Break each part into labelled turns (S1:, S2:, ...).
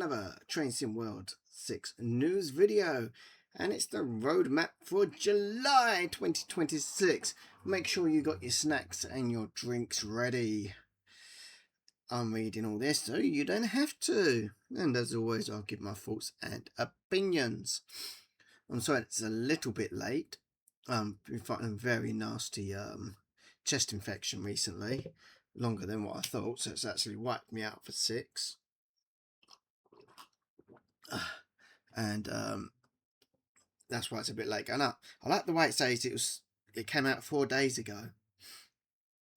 S1: another Train Sim World 6 news video, and it's the roadmap for July 2026. Make sure you got your snacks and your drinks ready. I'm reading all this so you don't have to, and as always I'll give my thoughts and opinions. I'm sorry it's a little bit late. Been fighting a very nasty chest infection recently, longer than what I thought, so it's actually wiped me out for 6. And that's why it's a bit late going up. I like the way it says it came out 4 days ago.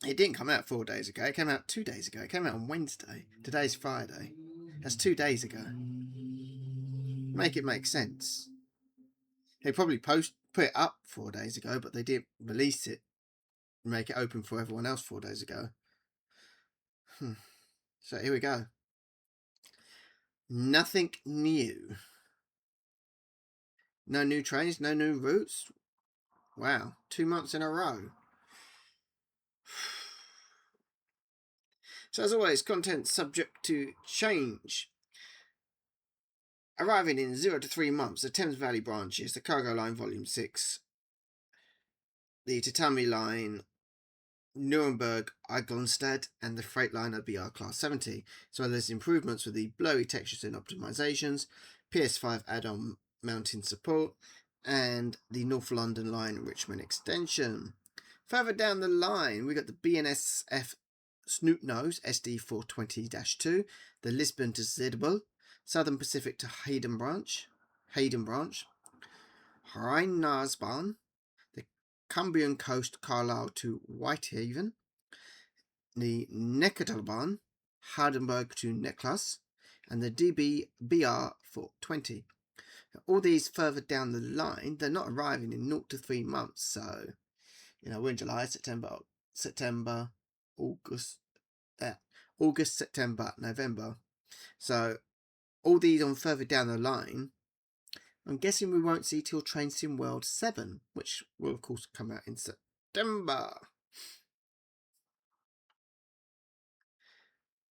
S1: It didn't come out 4 days ago. It came out 2 days ago. It came out on Wednesday. Today's Friday. That's 2 days ago. Make it make sense. They probably put it up 4 days ago, but they didn't release it and make it open for everyone else 4 days ago. So here we go. Nothing new. No new trains, no new routes. Wow, 2 months in a row. So as always, content subject to change. Arriving in 0 to 3 months, the Thames Valley branches, the Cargo Line Volume 6, the Tatami Line, Nuremberg, Eigelstadt, and the Freightliner BR Class 70, as well as improvements with the blurry textures and optimizations, PS5 add-on mounting support, and the North London Line Richmond extension. Further down the line, we got the BNSF Snoot Nose SD420-2, the Lisbon to Zidbel, Southern Pacific to Hayden Branch, Rhein-Narsbahn, the Cumbrian Coast Carlisle to Whitehaven, the Neckartalbahn, Hardenberg to Necklace, and the DB-BR 420. All these further down the line, they're not arriving in 0 to 3 months, so, we're in July, September, August, September, November. So, all these on further down the line, I'm guessing we won't see till Train Sim World 7, which will of course come out in September.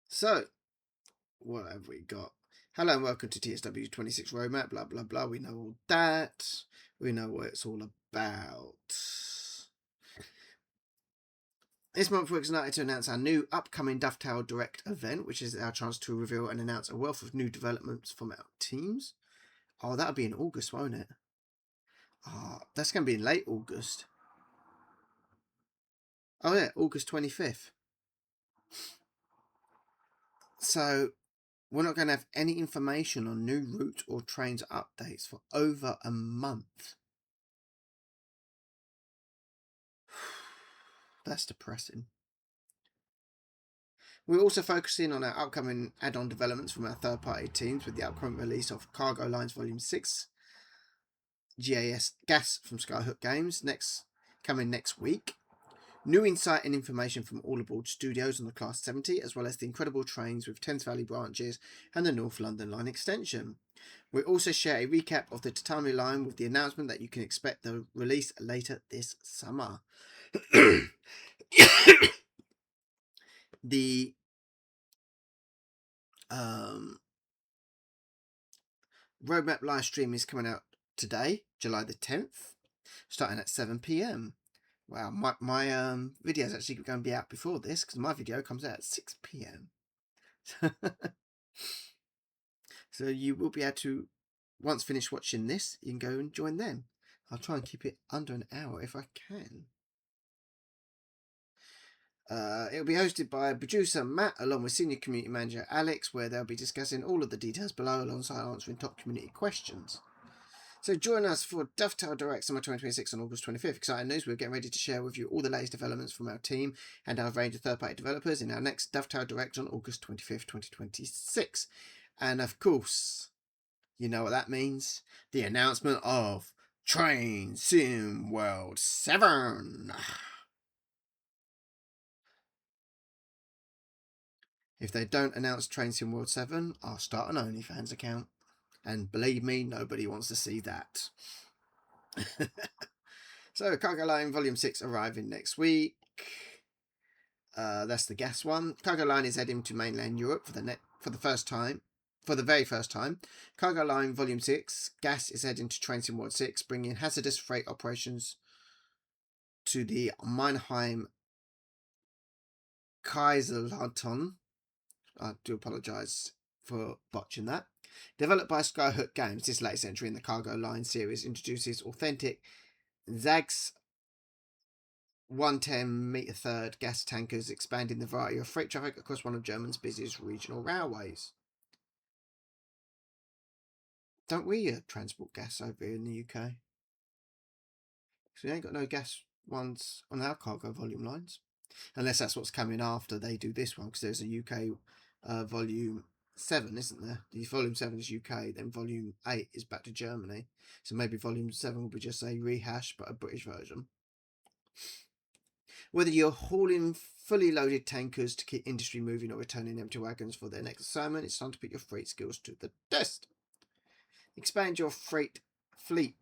S1: So, what have we got? Hello and welcome to TSW 26 Roadmap, blah blah blah. We know all that. We know what it's all about. This month we're excited to announce our new upcoming Dovetail Direct event, which is our chance to reveal and announce a wealth of new developments from our teams. Oh, that'll be in August, won't it? That's going to be in late August. Oh yeah, August 25th. So, we're not going to have any information on new routes or trains updates for over a month. That's depressing. We're also focusing on our upcoming add-on developments from our third-party teams with the upcoming release of Cargo Lines Volume 6, Gas from Skyhook Games, coming next week. New insight and information from All Aboard Studios on the Class 70, as well as the incredible trains with Thames Valley branches and the North London Line extension. We also share a recap of the Tatami Line with the announcement that you can expect the release later this summer. The roadmap live stream is coming out today, July the 10th, starting at 7 p.m. Wow, my video is actually going to be out before this because my video comes out at 6 p.m. So you will be able to, once finished watching this, you can go and join them. I'll try and keep it under an hour if I can. It'll be hosted by producer Matt along with senior community manager Alex, where they'll be discussing all of the details below alongside answering top community questions. So join us for Dovetail Direct Summer 2026 on August 25th. Exciting news, we're getting ready to share with you all the latest developments from our team and our range of third-party developers in our next Dovetail Direct on August 25th, 2026. And of course, you know what that means? The announcement of Train Sim World 7. If they don't announce Train Sim World 7, I'll start an OnlyFans account. And believe me, nobody wants to see that. So, Cargo Line Volume 6 arriving next week. That's the gas one. Cargo Line is heading to mainland Europe for the first time For the very first time, Cargo Line Volume 6, gas is heading to Transition World 6, bringing hazardous freight operations to the Mannheim Kaiserlautern. I do apologise for botching that. Developed by Skyhook Games, this latest entry in the Cargo Line series introduces authentic Zags 110-metre third gas tankers, expanding the variety of freight traffic across one of Germany's busiest regional railways. Don't we transport gas over here in the UK? Because we ain't got no gas ones on our cargo volume lines. Unless that's what's coming after they do this one, because there's a UK volume 7, isn't there? The volume 7 is UK, then volume 8 is back to Germany. So maybe volume 7 will be just a rehash, but a British version. Whether you're hauling fully loaded tankers to keep industry moving or returning empty wagons for their next assignment, it's time to put your freight skills to the test. Expand your freight fleet.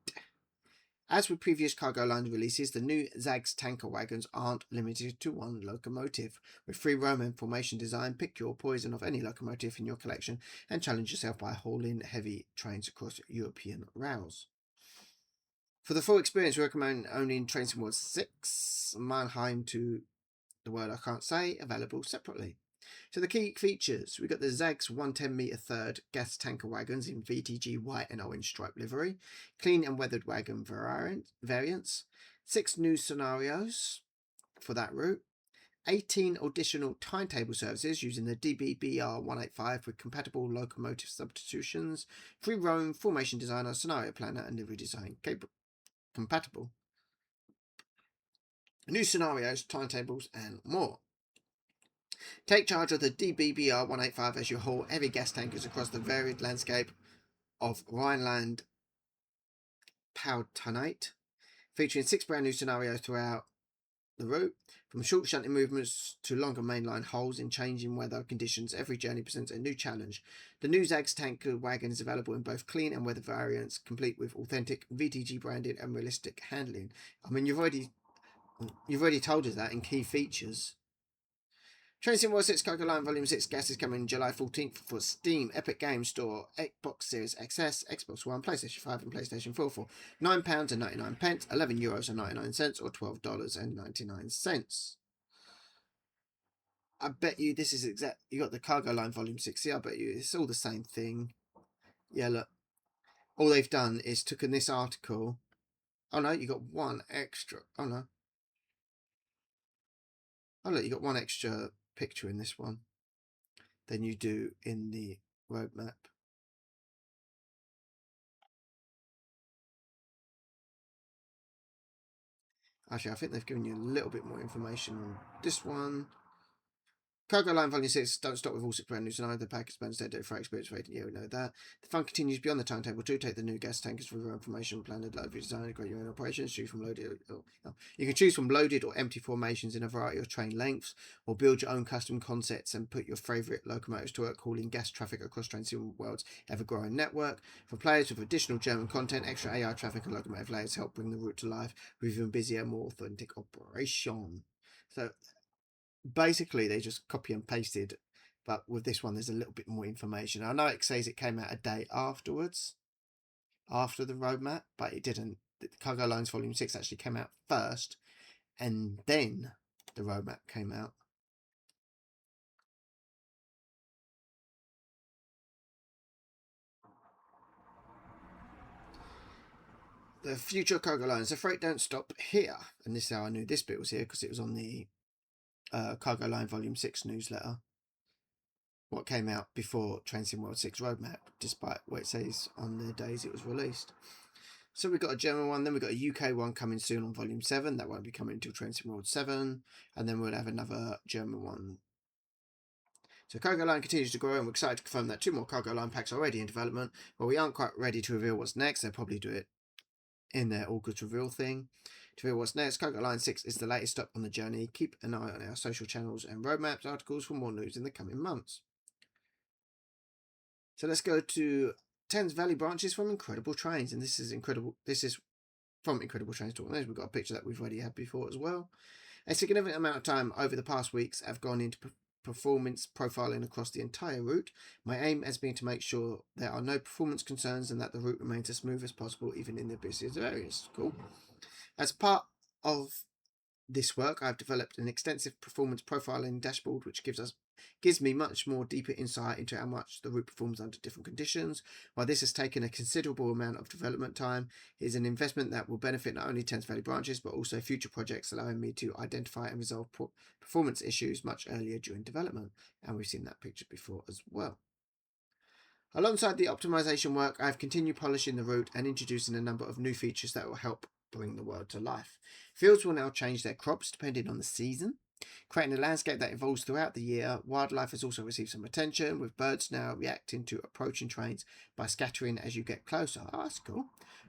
S1: As with previous Cargo Line releases, the new Zags tanker wagons aren't limited to one locomotive. With free Roman formation design, pick your poison of any locomotive in your collection and challenge yourself by hauling heavy trains across European rails. For the full experience, we recommend owning Transition World 6, Mannheim to the word I can't say, available separately. So the key features, we've got the Zags 110-metre third gas tanker wagons in VTG white and orange stripe livery, clean and weathered wagon variants, 6 new scenarios for that route, 18 additional timetable services using the DBBR 185 with compatible locomotive substitutions, free roam, formation designer, scenario planner, and livery design compatible. New scenarios, timetables, and more. Take charge of the DBBR 185 as you haul heavy gas tankers across the varied landscape of Rhineland Palatinate, featuring 6 brand new scenarios throughout the route. From short shunting movements to longer mainline holes in changing weather conditions, every journey presents a new challenge. The new Zags tanker wagon is available in both clean and weather variants, complete with authentic VTG branding and realistic handling. I mean, you've already told us that in key features. Transition World 6 Cargo Line Volume 6 gas is coming July 14th for Steam, Epic Games Store, Xbox Series XS, Xbox One, PlayStation 5 and PlayStation 4 for £9.99, €11.99 or $12.99. I bet you this is exact. You got the Cargo Line Volume 6 here, I bet you it's all the same thing. Yeah, look. All they've done is taken this article. Oh no, you got one extra. Oh no. Oh look, you got one extra picture in this one than you do in the roadmap. Actually, I think they've given you a little bit more information on this one. Cargo Line Volume 6, don't stop with all 6 brand new scenarios. The package spans their for experience rating. Yeah, we know that. The fun continues beyond the timetable too. Take the new gas tankers for your information, planned load design, create your own operations. Choose from loaded. You can choose from loaded or empty formations in a variety of train lengths, or build your own custom concepts and put your favourite locomotives to work, hauling gas traffic across Transition World's ever-growing network. For players with additional German content, extra AI traffic and locomotive layers help bring the route to life with even busier, more authentic operation. So basically they just copy and pasted, but with this one there's a little bit more information. I know it says it came out a day afterwards, after the roadmap, but it didn't. The Cargo Lines Volume 6 actually came out first, and then the roadmap came out. The future of Cargo Lines. The freight don't stop here, and this is how I knew this bit was here, because it was on the Cargo Line Volume 6 newsletter, what came out before Transition World 6 roadmap, despite what it says on the days it was released. So we've got a German one, then we've got a UK one coming soon on Volume 7. That won't be coming until Transition World 7. And then we'll have another German one. So Cargo Line continues to grow, and we're excited to confirm that 2 more Cargo Line packs are already in development. But we aren't quite ready to reveal what's next. They'll probably do it in their August reveal thing. To reveal what's next, Cargo Line 6 is the latest stop on the journey. Keep an eye on our social channels and roadmaps articles for more news in the coming months. So let's go to Thames Valley branches from Incredible Trains, and this is incredible. This is from Incredible Trains Talk. We've got a picture that we've already had before as well. A significant amount of time over the past weeks have gone into performance profiling across the entire route. My aim has been to make sure there are no performance concerns and that the route remains as smooth as possible, even in the busiest areas. Cool. As part of this work, I've developed an extensive performance profiling dashboard which gives me much more deeper insight into how much the route performs under different conditions. While this has taken a considerable amount of development time, it is an investment that will benefit not only Thames Valley branches but also future projects, allowing me to identify and resolve performance issues much earlier during development. And we've seen that picture before as well. Alongside the optimization work, I've continued polishing the route and introducing a number of new features that will help bring the world to life. Fields will now change their crops depending on the season, creating a landscape that evolves throughout the year. Wildlife has also received some attention, with birds now reacting to approaching trains by scattering as you get closer. Oh, that's cool.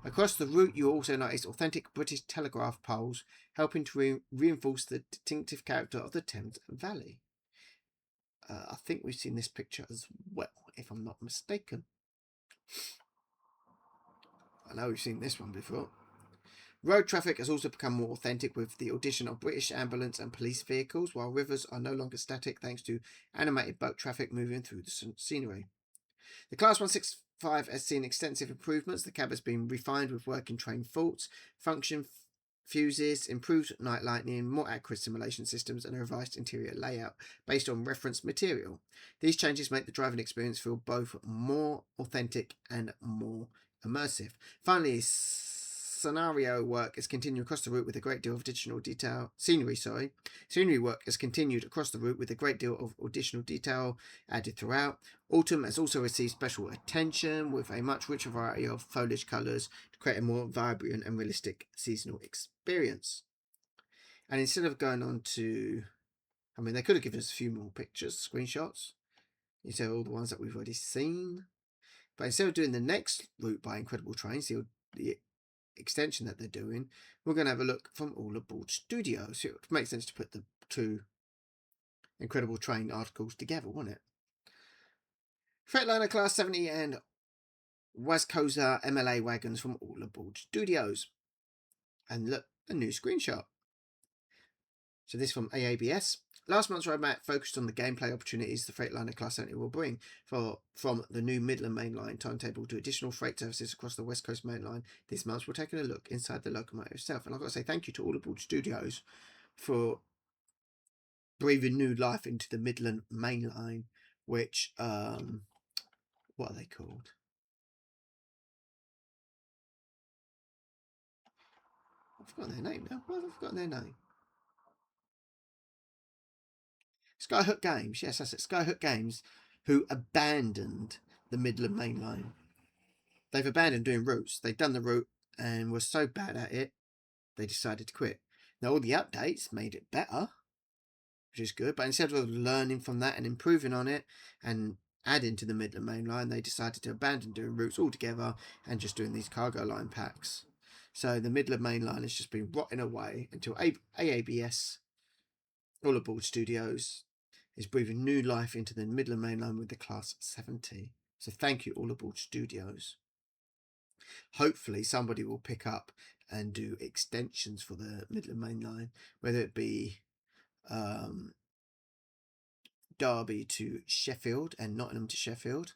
S1: Across the route, you also notice authentic British Telegraph poles, helping to reinforce the distinctive character of the Thames Valley. I think we've seen this picture as well, if I'm not mistaken. I know we've seen this one before. Road traffic has also become more authentic with the addition of British ambulance and police vehicles, while rivers are no longer static thanks to animated boat traffic moving through the scenery. The Class 165 has seen extensive improvements. The cab has been refined with working train faults, function fuses, improved night lighting, more accurate simulation systems, and a revised interior layout based on reference material. These changes make the driving experience feel both more authentic and more immersive. Finally, scenario work has continued across the route with a great deal of additional detail. Scenery work has continued across the route with a great deal of additional detail added throughout. Autumn has also received special attention with a much richer variety of foliage colours to create a more vibrant and realistic seasonal experience. And instead of going on to, they could have given us a few more pictures, screenshots. You see all the ones that we've already seen. But instead of doing the next route by Incredible Trains, the extension that they're doing, we're going to have a look from All Aboard Studios. So it makes sense to put the two Incredible Train articles together, wouldn't it? Freightliner Class 70 and Wascosa MLA wagons from All Aboard Studios. And look, a new screenshot. So this from AABS. Last month's roadmap focused on the gameplay opportunities the Freightliner Class 70 will bring from the new Midland Main Line timetable to additional freight services across the West Coast Main Line. This month we're taking a look inside the locomotive itself. And I've got to say thank you to All Aboard Studios for breathing new life into the Midland Main Line, which, what are they called? I've forgotten their name now. Why have I forgotten their name? Skyhook Games, yes, that's it. Skyhook Games, who abandoned the Midland Main Line. They've abandoned doing routes. They've done the route and were so bad at it, they decided to quit. Now, all the updates made it better, which is good, but instead of learning from that and improving on it and adding to the Midland Main Line, they decided to abandon doing routes altogether and just doing these cargo line packs. So the Midland Main Line has just been rotting away until AABS, All Aboard Studios, is breathing new life into the Midland Main Line with the Class 70. So thank you, All Aboard Studios. Hopefully somebody will pick up and do extensions for the Midland Main Line, whether it be Derby to Sheffield and Nottingham to Sheffield,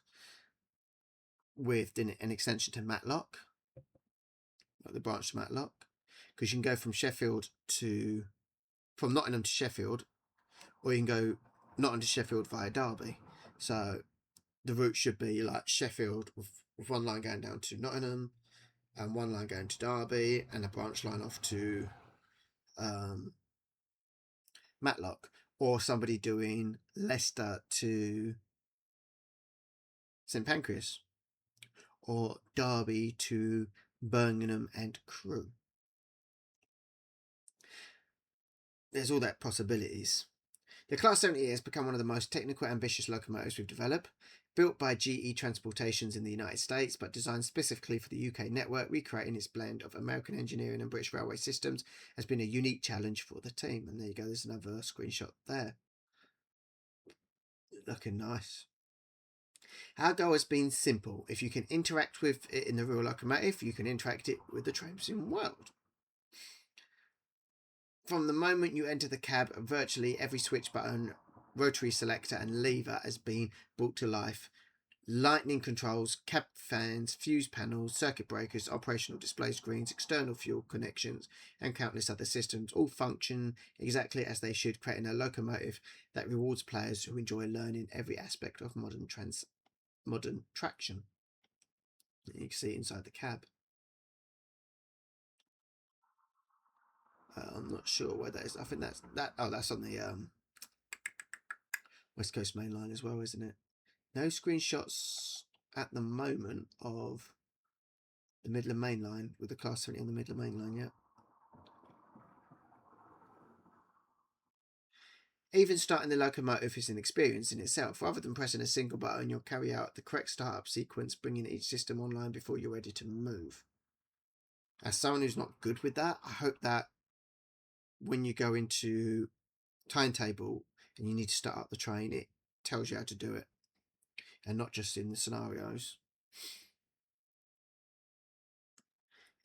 S1: with an extension to Matlock, like the branch to Matlock, because you can go from Nottingham to Sheffield, or you can go Nottingham to Sheffield via Derby. So the route should be like Sheffield with one line going down to Nottingham and one line going to Derby and a branch line off to Matlock, or somebody doing Leicester to St Pancras, or Derby to Birmingham and Crewe. There's all that possibilities. The Class 70 has become one of the most technical, ambitious locomotives we've developed. Built by GE Transportations in the United States, but designed specifically for the UK network, recreating its blend of American engineering and British railway systems has been a unique challenge for the team. And there you go, there's another screenshot there. Looking nice. Our goal has been simple. If you can interact with it in the real locomotive, you can interact it with the train sim world. From the moment you enter the cab, virtually every switch button rotary selector and lever has been brought to life. Lightning controls, cab fans, fuse panels, circuit breakers, operational display screens, external fuel connections, and countless other systems all function exactly as they should, creating a locomotive that rewards players who enjoy learning every aspect of modern traction. You can see it inside the cab. I'm not sure where that is. I think that's that. Oh, that's on the West Coast Main Line as well, isn't it? No screenshots at the moment of the Midland Main Line with the Class 70 on the Midland Main Line yet. Even starting the locomotive is an experience in itself. Rather than pressing a single button, you'll carry out the correct startup sequence, bringing each system online before you're ready to move. As someone who's not good with that, I hope that when you go into timetable and you need to start up the train, it tells you how to do it, and not just in the scenarios.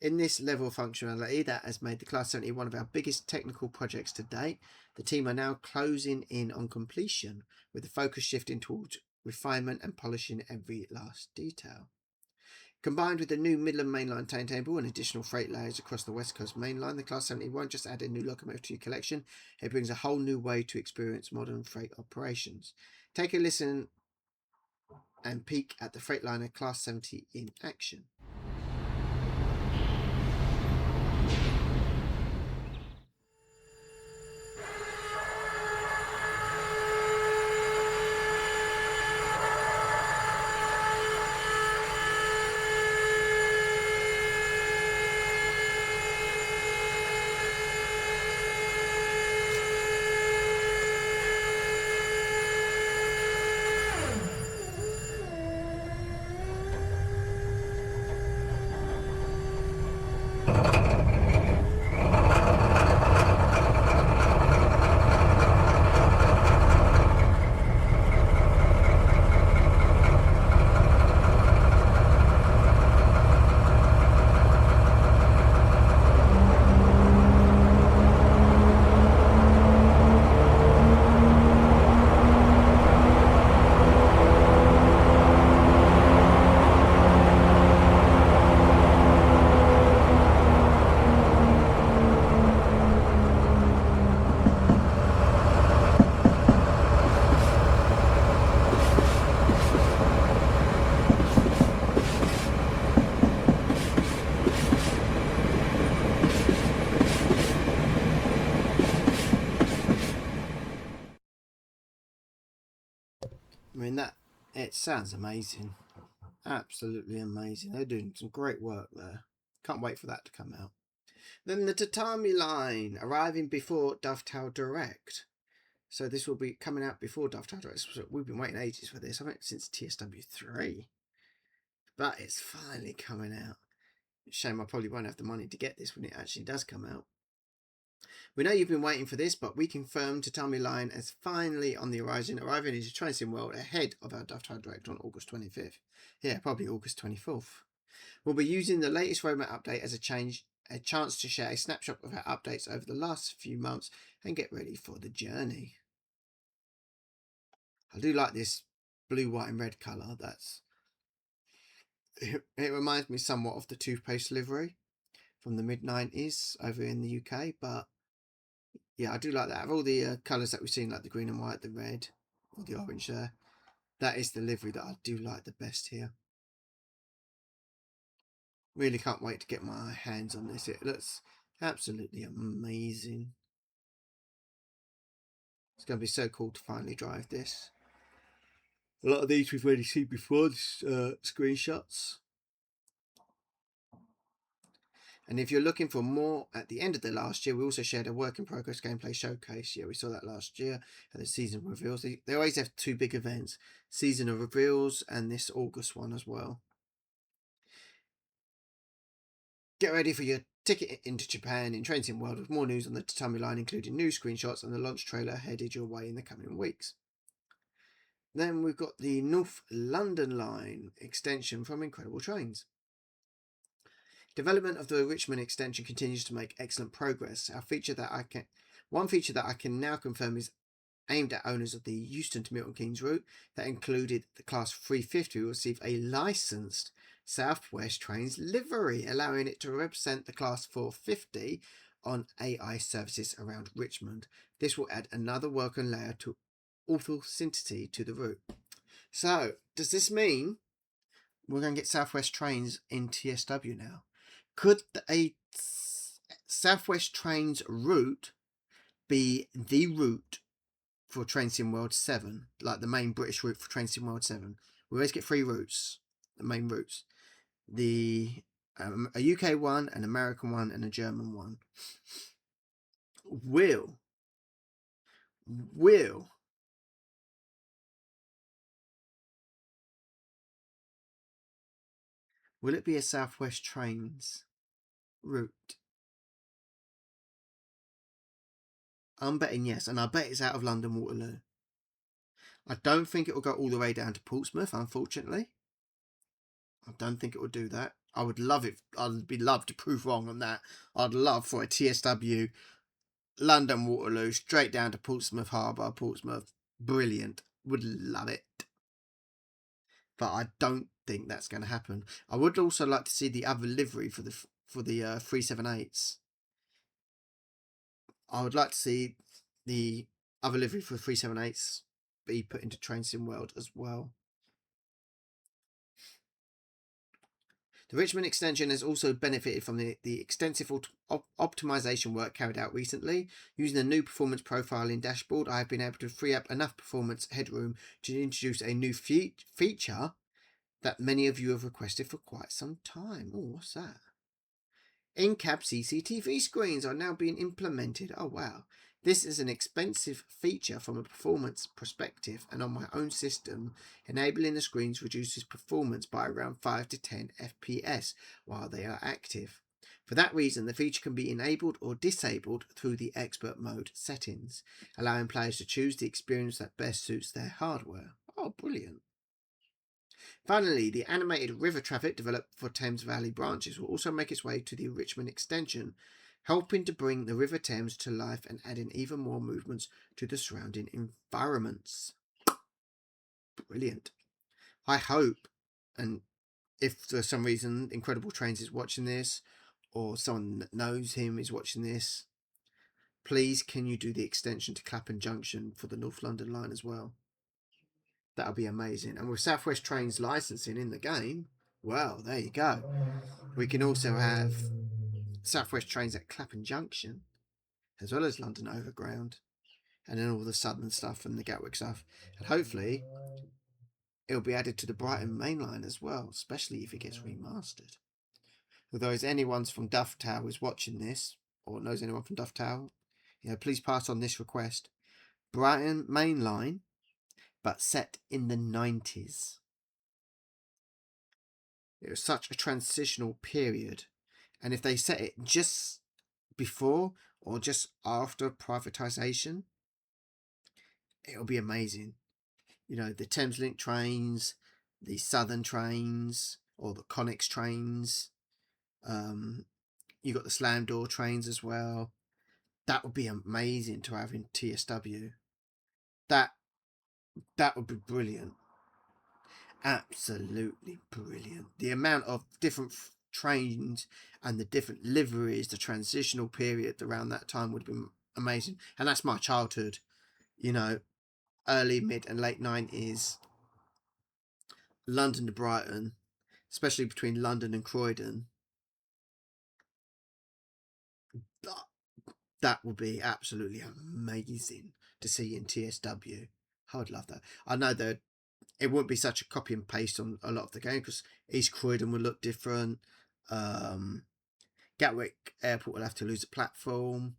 S1: In this level of functionality that has made the Class 70 one of our biggest technical projects to date, the team are now closing in on completion, with the focus shifting towards refinement and polishing every last detail. Combined with the new Midland Mainline timetable and additional freight layers across the West Coast Mainline, the Class 70 won't just add a new locomotive to your collection, it brings a whole new way to experience modern freight operations. Take a listen and peek at the Freightliner Class 70 in action. I mean, it sounds amazing. Absolutely amazing. They're doing some great work there. Can't wait for that to come out. Then the Tatami line arriving before Dovetail Direct. So this will be coming out before Dovetail Direct. We've been waiting ages for this. I think since TSW 3. But it's finally coming out. Shame I probably won't have the money to get this when it actually does come out. We know you've been waiting for this, but we confirm Tatami Line is finally on the horizon, arriving into Train Sim World ahead of our Dovetail Direct on August 25th. Yeah, probably August 24th. We'll be using the latest roadmap update as a chance to share a snapshot of our updates over the last few months and get ready for the journey. I do like this blue, white and red colour. It reminds me somewhat of the toothpaste livery from the mid-90s over in the UK, but yeah, I do like that. Of all the colours that we've seen, like the green and white, the red, or the orange there, that is the livery that I do like the best here. Really can't wait to get my hands on this. It looks absolutely amazing. It's going to be so cool to finally drive this. A lot of these we've already seen before, screenshots. And if you're looking for more at the end of the last year, we also shared a work in progress gameplay showcase. Yeah, we saw that last year at the season reveals. They always have two big events, season of reveals and this August one as well. Get ready for your ticket into Japan in Train Sim World with more news on the Tatami line, including new screenshots and the launch trailer headed your way in the coming weeks. Then we've got the North London line extension from Incredible Trains. Development of the Richmond extension continues to make excellent progress. One feature that I can now confirm is aimed at owners of the Euston to Milton Keynes route that included the Class 350 will receive a licensed South West Trains livery, allowing it to represent the Class 450 on AI services around Richmond. This will add another welcome layer to authenticity to the route. So, does this mean we're going to get South West Trains in TSW now? Could a South West Trains route be the route for Train Sim World 7, like the main British route for Train Sim World 7? We always get 3 routes, the main routes. A UK one, an American one, and a German one. Will it be a South West Trains route? I'm betting yes, and I bet it's out of London Waterloo. I don't think it will go all the way down to Portsmouth, unfortunately. I don't think it would do that. I would love it. I'd be loved to prove wrong on that. I'd love for a TSW London Waterloo straight down to Portsmouth Harbour, Portsmouth. Brilliant. Would love it. But I don't think that's going to happen. I would also like to see the other livery for the 378s. I would like to see the other livery for 378s be put into Train Sim World as well. The Richmond extension has also benefited from the extensive optimization work carried out recently. Using the new performance profiling dashboard, I have been able to free up enough performance headroom to introduce a new feature that many of you have requested for quite some time. Oh, what's that? In-cab CCTV screens are now being implemented. Oh, wow. This is an expensive feature from a performance perspective, and on my own system, enabling the screens reduces performance by around 5 to 10 FPS while they are active. For that reason, the feature can be enabled or disabled through the expert mode settings, allowing players to choose the experience that best suits their hardware. Oh, brilliant. Finally, the animated river traffic developed for Thames Valley branches will also make its way to the Richmond extension, helping to bring the River Thames to life and adding even more movements to the surrounding environments. Brilliant. I hope, and if for some reason Incredible Trains is watching this, or someone that knows him is watching this, please can you do the extension to Clapham Junction for the North London line as well? That'll be amazing. And with South West Trains licensing in the game, well, there you go. We can also have South West Trains at Clapham Junction, as well as London Overground, and then all the Southern stuff and the Gatwick stuff. And hopefully, it'll be added to the Brighton main line as well, especially if it gets remastered. Although, if anyone's from Duff Tower is watching this, or knows anyone from Duff Tower, please pass on this request. Brighton main line, but set in the 90s. It was such a transitional period. And if they set it just before or just after privatisation, it'll be amazing. The Thameslink trains, the Southern trains, or the Connex trains. You got the slam door trains as well. That would be amazing to have in TSW. That would be brilliant. Absolutely brilliant. The amount of different trains and the different liveries, the transitional period around that time would have been amazing. And that's my childhood, early, mid, and late 90s. London to Brighton, especially between London and Croydon. That would be absolutely amazing to see in TSW. I would love that. I know that it wouldn't be such a copy and paste on a lot of the game because East Croydon would look different. Gatwick Airport will have to lose a platform.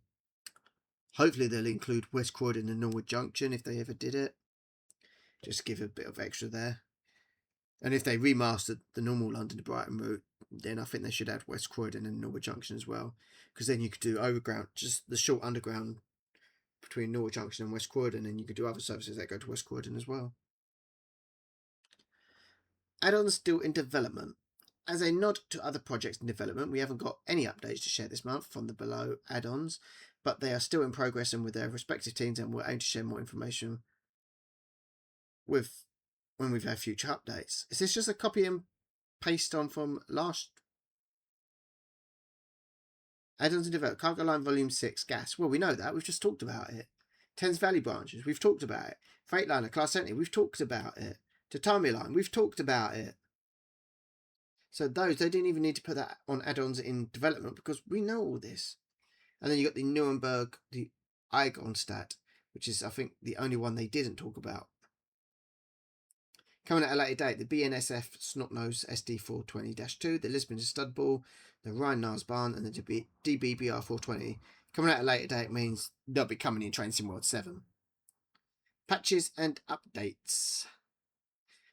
S1: Hopefully they'll include West Croydon and Norwood Junction if they ever did it. Just give a bit of extra there. And if they remastered the normal London to Brighton route, then I think they should add West Croydon and Norwood Junction as well. Because then you could do overground, just the short underground between Norwood Junction and West Croydon, and you could do other services that go to West Croydon as well. Add-ons still in development. As a nod to other projects in development, we haven't got any updates to share this month from the below add-ons, but they are still in progress and with their respective teams, and we'll aim to share more information with when we've had future updates. Is this just a copy and paste on from last add-ons in development? Cargo Line Volume 6 gas. Well, we know that. We've just talked about it. Thames Valley branches. We've talked about it. Freightliner Class 70. We've talked about it. Tatami Line. We've talked about it. So those, they didn't even need to put that on add-ons in development because we know all this. And then you got the Nuremberg, the Eigonstadt, which is, I think, the only one they didn't talk about. Coming at a later date, the BNSF Snotnose SD420-2, the Lisbon Studball, the Rhine-Nars Barn, and the DBBR420. Coming at a later date means they'll be coming in Train Sim World 7. Patches and updates.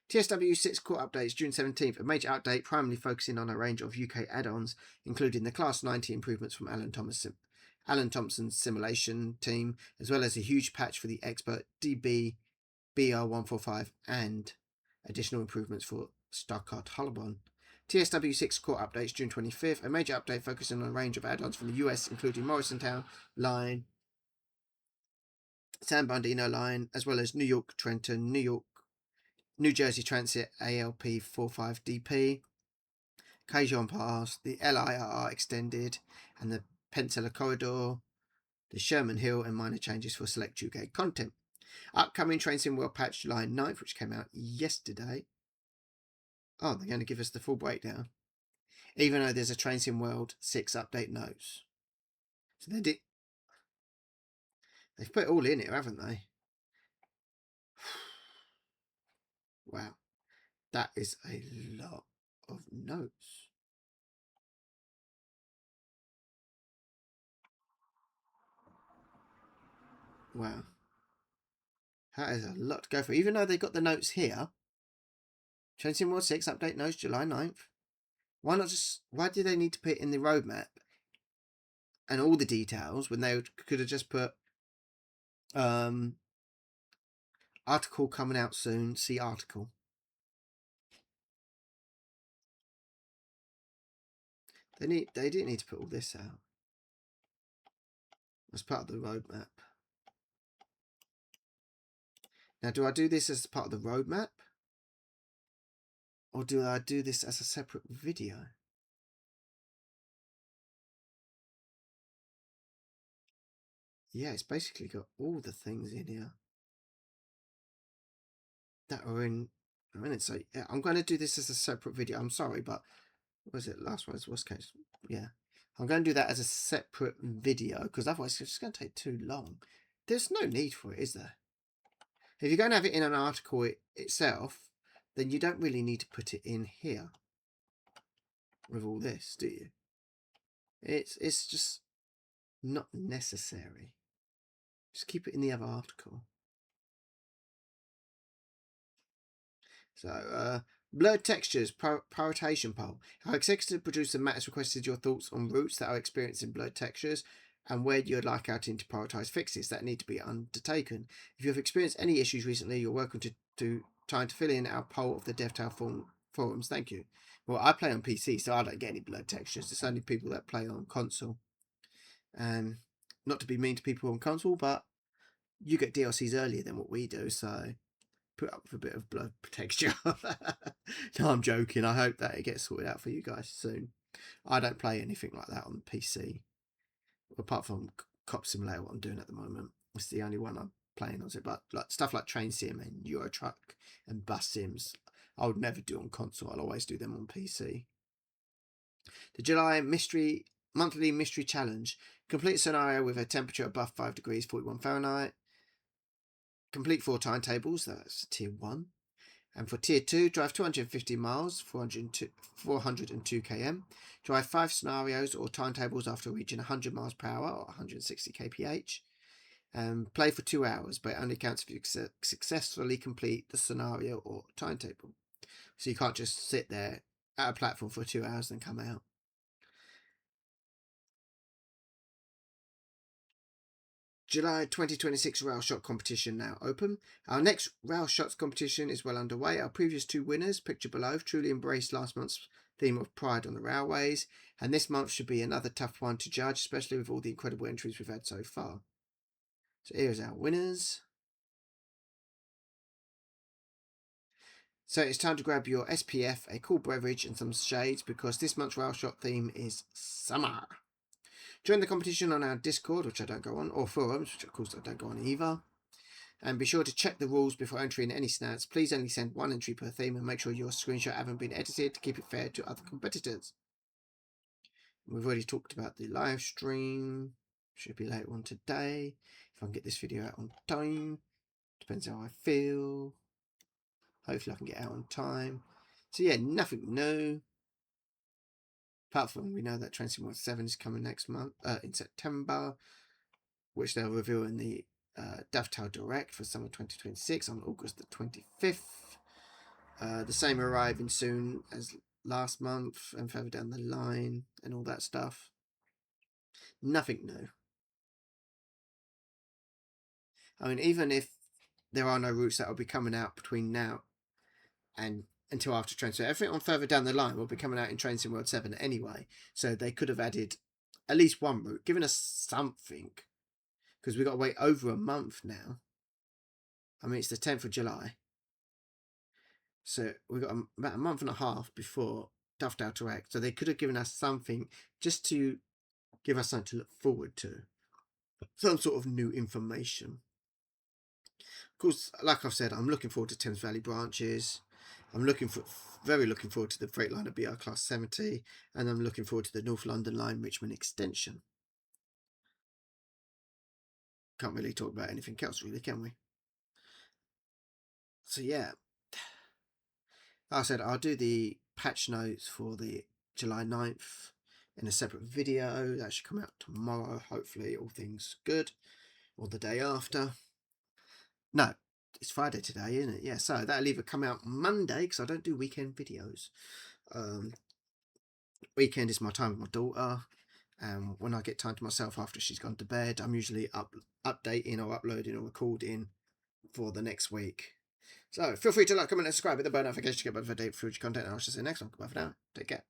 S1: TSW 6 core updates June 17th. A major update primarily focusing on a range of UK add-ons, including the Class 90 improvements from Alan Thompson's simulation team, as well as a huge patch for the expert DBBR145 and additional improvements for Starcart Hollabon. TSW 6 core updates June 25th. A major update focusing on a range of add-ons from the US, including Morrisontown Line, San Bernardino Line, as well as New York Trenton, New Jersey Transit ALP 45DP, Cajon Pass, the LIRR Extended, and the Peninsula Corridor, the Sherman Hill, and minor changes for select UK content. Upcoming Train Sim World patch July 9th, which came out yesterday. Oh, they're going to give us the full breakdown. Even though there's a Train Sim World 6 update notes. So they've put it all in here, haven't they? Wow. That is a lot of notes. Wow. That is a lot to go for. Even though they got the notes here. Train Sim World 6 update notes July 9th. Why do they need to put it in the roadmap and all the details when they could have just put article coming out soon, see article. They didn't need to put all this out as part of the roadmap. Now, do I do this as part of the roadmap? Or do I do this as a separate video? Yeah, it's basically got all the things in here that are in it. So yeah, I'm going to do this as a separate video. I'm sorry, but what was it? Last one's worst case. Yeah. I'm going to do that as a separate video because otherwise it's just going to take too long. There's no need for it, is there? If you're going to have it in an article itself, then you don't really need to put it in here with all this, do you? It's just not necessary. Just keep it in the other article. So, blurred textures, prioritization poll. Our executive producer Matt has requested your thoughts on routes that are experiencing blurred textures and where you'd like our team to prioritize fixes that need to be undertaken. If you have experienced any issues recently, you're welcome to trying to fill in our poll of the DevTale forums. Thank you. Well, I play on PC, so I don't get any blurred textures. It's only people that play on console. Not to be mean to people on console, but you get DLCs earlier than what we do, so put up with a bit of blood texture. No, I'm joking. I hope that it gets sorted out for you guys soon. I don't play anything like that on PC, apart from Cop Simulator, what I'm doing at the moment. It's the only one I'm playing on it. But like stuff like Train Sim and Euro Truck and Bus Sims, I would never do on console. I'll always do them on PC. The July monthly mystery challenge. Complete a scenario with a temperature above 5 degrees 41 Fahrenheit. Complete 4 timetables, that's tier 1. And for tier 2, drive 250 miles, 402 km. Drive 5 scenarios or timetables after reaching 100 miles per hour or 160 kph. Play for 2 hours, but it only counts if you successfully complete the scenario or timetable. So you can't just sit there at a platform for 2 hours and come out. July 2026 Rail Shot competition now open. Our next Rail Shots competition is well underway. Our previous 2 winners, pictured below, truly embraced last month's theme of Pride on the Railways, and this month should be another tough one to judge, especially with all the incredible entries we've had so far. So here's our winners. So it's time to grab your SPF, a cool beverage, and some shades because this month's rail shot theme is summer. Join the competition on our Discord, which I don't go on, or forums, which of course I don't go on either. And be sure to check the rules before entering any snaps. Please only send one entry per theme and make sure your screenshot haven't been edited to keep it fair to other competitors. We've already talked about the live stream. Should be later on today. If I can get this video out on time. Depends how I feel. Hopefully I can get out on time. So yeah, nothing new. Apart from we know that Transcend World 7 is coming next month, in September, which they'll reveal in the Dovetail Direct for summer 2026 on August the 25th. The same arriving soon as last month and further down the line and all that stuff. Nothing new. I mean, even if there are no routes that will be coming out between now and until after transfer, everything on further down the line will be coming out in Transcend World 7 anyway. So they could have added at least one route, given us something, because we've got to wait over a month now. I mean, it's the 10th of July. So we've got about a month and a half before Dovetail Direct. So they could have given us something just to give us something to look forward to. Some sort of new information. Of course, like I've said, I'm looking forward to Thames Valley branches. I'm very looking forward to the Freightliner BR Class 70. And I'm looking forward to the North London Line Richmond extension. Can't really talk about anything else, really, can we? So yeah, like I said, I'll do the patch notes for the July 9th in a separate video. That should come out tomorrow, hopefully, all things good, or the day after. No, it's Friday today, isn't it? Yeah, so that'll either come out Monday, because I don't do weekend videos. Weekend is my time with my daughter, and when I get time to myself after she's gone to bed, I'm usually updating or uploading or recording for the next week. So feel free to like, comment, and subscribe with the bell notification to get notified for future content. And I'll see you next one. Goodbye for now. Take care.